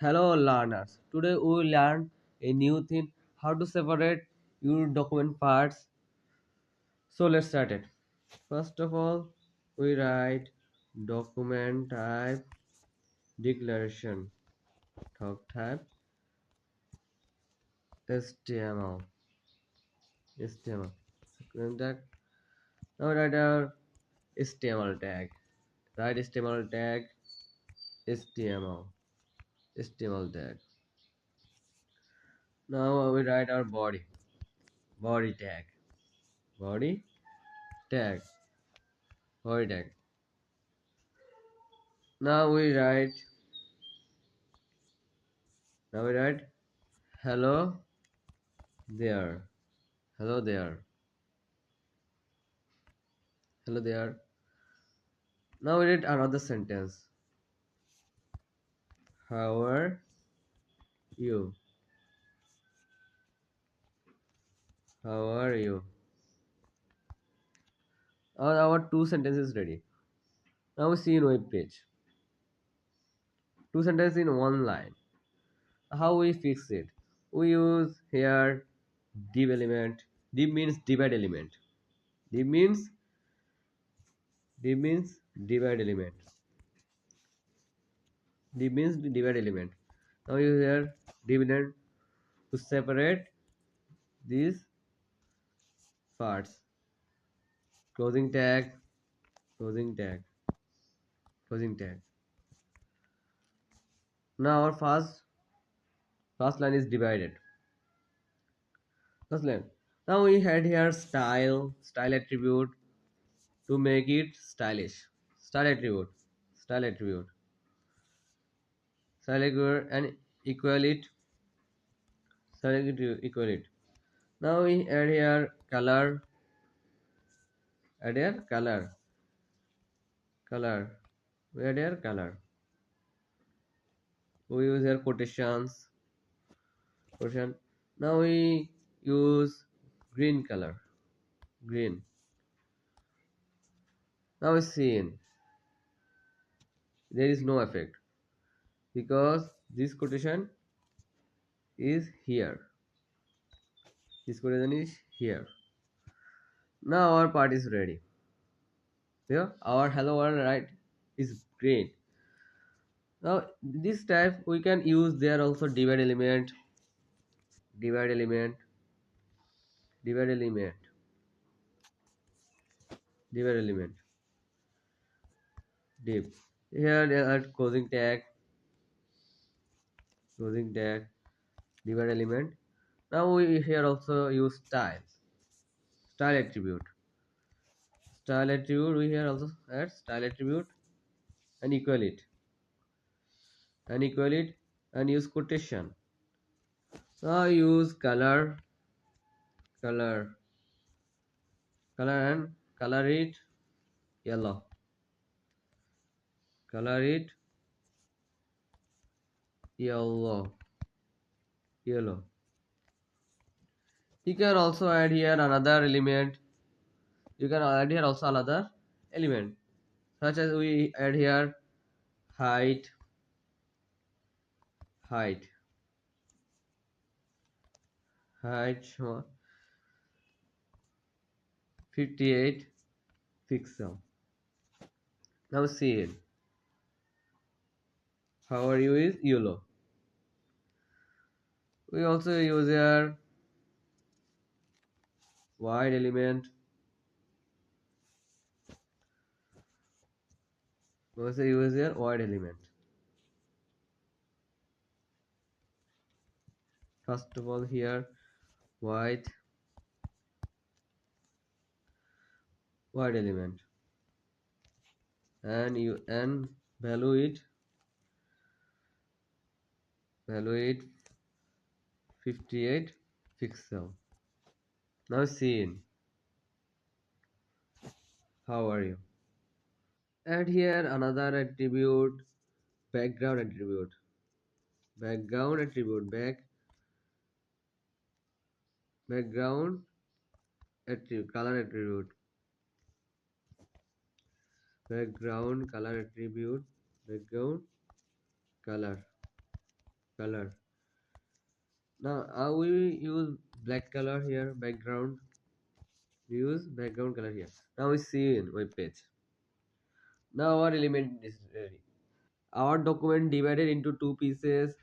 Hello learners. Today we will learn a new thing how to separate your document parts. So let's start it. First of all, we write document type declaration doc type HTML HTML. Tag. Now write our HTML tag. Write HTML tag HTML HTML tag. Now we write our body tag body tag body tag. Now we write Now we write hello there. Hello there. Hello there. Now we read another sentence. How are you? How are you? Our two sentences ready. Now we see in web page. Two sentences in one line. How we fix it? We use here div element. Div means divide element. Div means divide element. Div means divide element. Now you use here div element to separate these parts. Closing tag, closing tag, closing tag. Now our first line is divided. First line. Now we had here style attribute to make it stylish. Style attribute, style attribute, style attribute, and equal it, style attribute equal it. Now we add here color, add here color. We add here color. We use here quotations, quotation. Now we use green color, green. Now we see in there is no effect because this quotation is here. This quotation is here. Now our part is ready. Here our hello world right is great. Now this type we can use there also divide element, divide element, divide element, div. Here they are closing tag, divide element. Now we here also use style attribute. Style attribute we here also add style attribute and equal it and use quotation. Now use color and color it yellow, color it yellow, yellow. You can also add here another element. You can add here also another element, such as we add here height, height, height 58 pixel. Now see it. How are you is yellow. We also use here wide element. We also use here wide element. First of all here wide element and you and value it 58 pixel. Now see in how are you. Add here another attribute background attribute, background attribute, color attribute, background color attribute, background color. color. Now we use black color here, background. We use background color here. Now we see in web page. Now our element is ready. Our document divided into two pieces,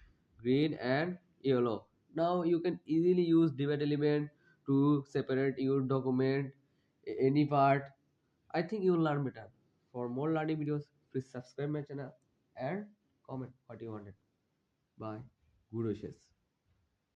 green and yellow. Now you can easily use divide element to separate your document any part. I think you will learn better. For more learning videos, please subscribe my channel and comment what you wanted. Bye. Good wishes.